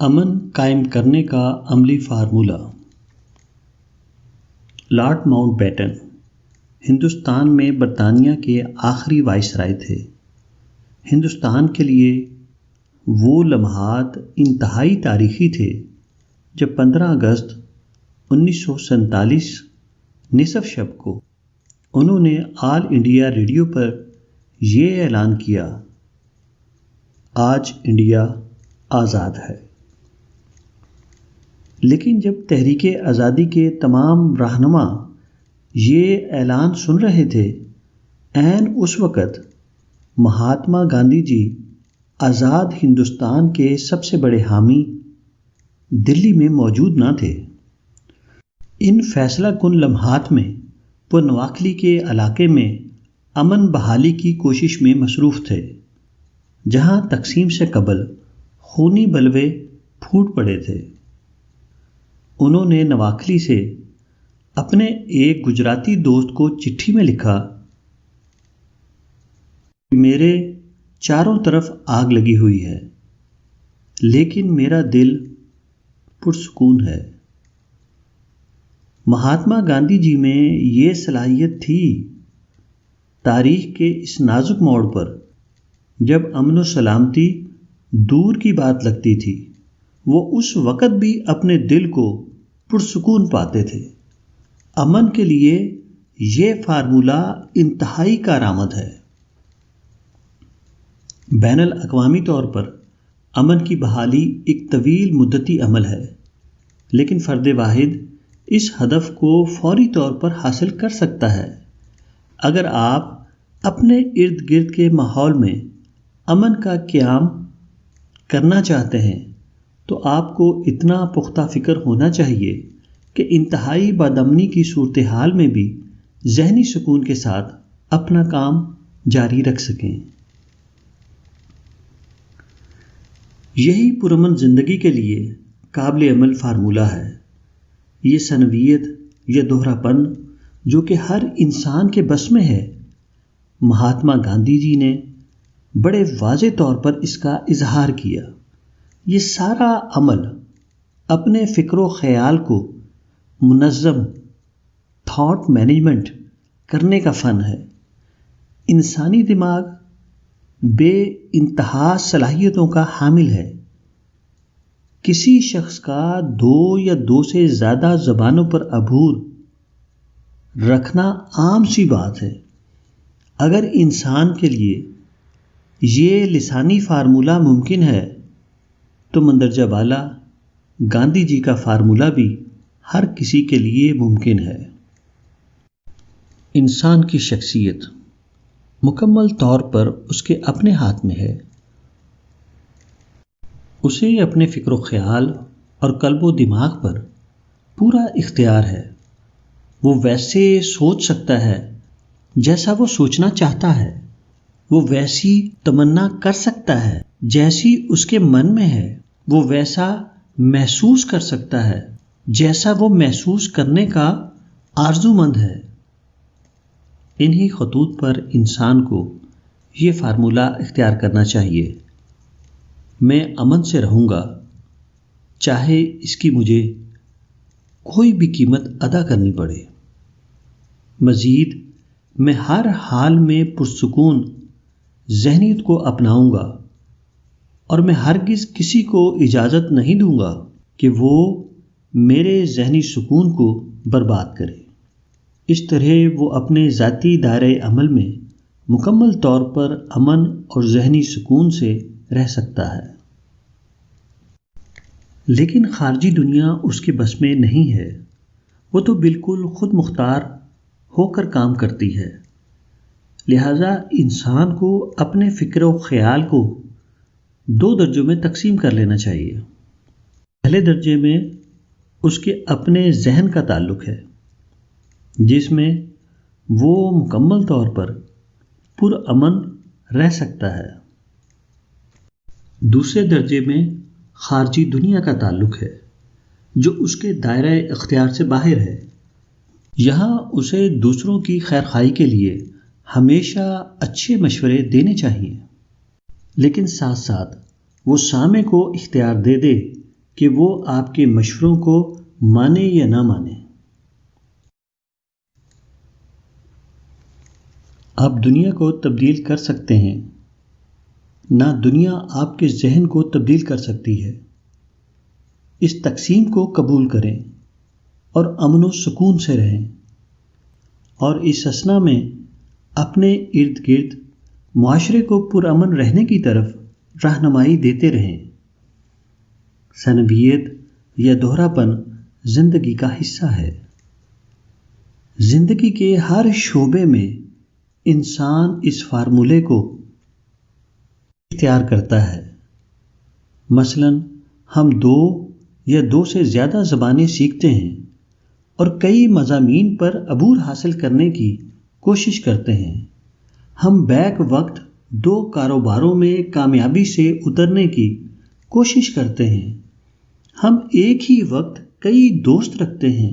امن قائم کرنے کا عملی formula. Lord Mountbatten Hindustan میں برطانیہ کے آخری وائسرائے تھے۔ ہندوستان کے لیے وہ لمحات انتہائی تاریخی تھے جب 15 اگست 1947 نصف شب کو انہوں نے آل انڈیا ریڈیو پر یہ اعلان کیا، آج انڈیا آزاد ہے۔ لیکن جب تحریک آزادی کے تمام رہنما یہ اعلان سن رہے تھے، عین اس وقت مہاتما گاندھی جی آزاد ہندوستان کے سب سے بڑے حامی دلی میں موجود نہ تھے۔ ان فیصلہ کن لمحات میں وہ نواکلی کے علاقے میں امن بحالی کی کوشش میں مصروف تھے، جہاں تقسیم سے قبل خونی بلوے پھوٹ پڑے تھے۔ انہوں نے نواکلی سے اپنے ایک گجراتی دوست کو چٹھی میں لکھا، میرے چاروں طرف آگ لگی ہوئی ہے لیکن میرا دل پرسکون ہے۔ مہاتما گاندھی جی میں یہ صلاحیت تھی، تاریخ کے اس نازک موڑ پر جب امن و سلامتی دور کی بات لگتی تھی، وہ اس وقت بھی اپنے دل کو پرسکون پاتے تھے۔ امن کے لیے یہ فارمولہ انتہائی کارآمد ہے۔ بین الاقوامی طور پر امن کی بحالی ایک طویل مدتی عمل ہے، لیکن فرد واحد اس ہدف کو فوری طور پر حاصل کر سکتا ہے اگر آپ اپنے ارد گرد کے ماحول میں امن کا قیام کرنا چاہتے ہیں تو آپ کو اتنا پختہ فکر ہونا چاہیے کہ انتہائی بدامنی کی صورتحال میں بھی ذہنی سکون کے ساتھ اپنا کام جاری رکھ سکیں۔ یہی پرامن زندگی کے لیے قابل عمل فارمولہ ہے۔ یہ ثنویت یا دوہرا پن جو کہ ہر انسان کے بس میں ہے، مہاتما گاندھی جی نے بڑے واضح طور پر اس کا اظہار کیا۔ یہ سارا عمل اپنے فکر و خیال کو منظم تھاٹ مینجمنٹ کرنے کا فن ہے۔ انسانی دماغ بے انتہا صلاحیتوں کا حامل ہے۔ کسی شخص کا 2 یا 2 سے زیادہ زبانوں پر عبور رکھنا عام سی بات ہے۔ اگر انسان کے لیے یہ لسانی فارمولہ ممکن ہے تو مندرجہ بالا گاندھی جی کا فارمولہ بھی ہر کسی کے لیے ممکن ہے۔ انسان کی شخصیت مکمل طور پر اس کے اپنے ہاتھ میں ہے۔ اسے اپنے فکر و خیال اور قلب و دماغ پر پورا اختیار ہے۔ وہ ویسے سوچ سکتا ہے جیسا وہ سوچنا چاہتا ہے، وہ ویسی تمنا کر سکتا ہے جیسی اس کے من میں ہے، وہ ویسا محسوس کر سکتا ہے جیسا وہ محسوس کرنے کا آرزومند ہے۔ انہی خطوط پر انسان کو یہ فارمولہ اختیار کرنا چاہیے، میں امن سے رہوں گا چاہے اس کی مجھے کوئی بھی قیمت ادا کرنی پڑے۔ مزید میں ہر حال میں پرسکون ذہنیت کو اپناؤں گا اور میں ہرگز کسی کو اجازت نہیں دوں گا کہ وہ میرے ذہنی سکون کو برباد کرے۔ اس طرح وہ اپنے ذاتی دائرۂ عمل میں مکمل طور پر امن اور ذہنی سکون سے رہ سکتا ہے۔ لیکن خارجی دنیا اس کے بس میں نہیں ہے۔ وہ تو بالکل خود مختار ہو کر کام کرتی ہے۔ لہذا انسان کو اپنے فکر و خیال کو 2 درجوں میں تقسیم کر لینا چاہیے۔ پہلے درجے میں اس کے اپنے ذہن کا تعلق ہے، جس میں وہ مکمل طور پر پرامن رہ سکتا ہے۔ دوسرے درجے میں خارجی دنیا کا تعلق ہے، جو اس کے دائرۂ اختیار سے باہر ہے۔ یہاں اسے دوسروں کی خیرخواہی کے لیے ہمیشہ اچھے مشورے دینے چاہیے، لیکن ساتھ ساتھ وہ سامع کو اختیار دے دے کہ وہ آپ کے مشوروں کو مانے یا نہ مانے۔ آپ دنیا کو تبدیل کر سکتے ہیں، نہ دنیا آپ کے ذہن کو تبدیل کر سکتی ہے۔ اس تقسیم کو قبول کریں اور امن و سکون سے رہیں، اور اس اثنا میں اپنے ارد گرد معاشرے کو پرامن رہنے کی طرف رہنمائی دیتے رہیں۔ ثنویت یا دوہرا پن زندگی کا حصہ ہے۔ زندگی کے ہر شعبے میں انسان اس فارمولے کو اختیار کرتا ہے۔ مثلا ہم 2 یا 2 سے زیادہ زبانیں سیکھتے ہیں اور کئی مضامین پر عبور حاصل کرنے کی کوشش کرتے ہیں۔ ہم بیک وقت 2 کاروباروں میں کامیابی سے اترنے کی کوشش کرتے ہیں۔ ہم ایک ہی وقت کئی دوست رکھتے ہیں۔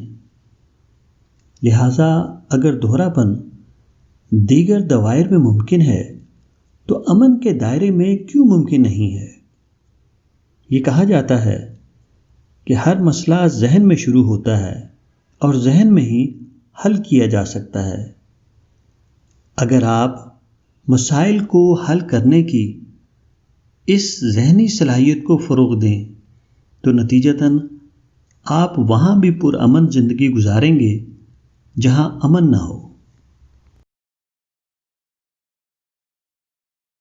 لہذا اگر دوہرا پن دیگر دوائر میں ممکن ہے تو امن کے دائرے میں کیوں ممکن نہیں ہے؟ یہ کہا جاتا ہے کہ ہر مسئلہ ذہن میں شروع ہوتا ہے اور ذہن میں ہی حل کیا جا سکتا ہے۔ اگر آپ مسائل کو حل کرنے کی اس ذہنی صلاحیت کو فروغ دیں تو نتیجتاً آپ وہاں بھی پرامن زندگی گزاریں گے جہاں امن نہ ہو۔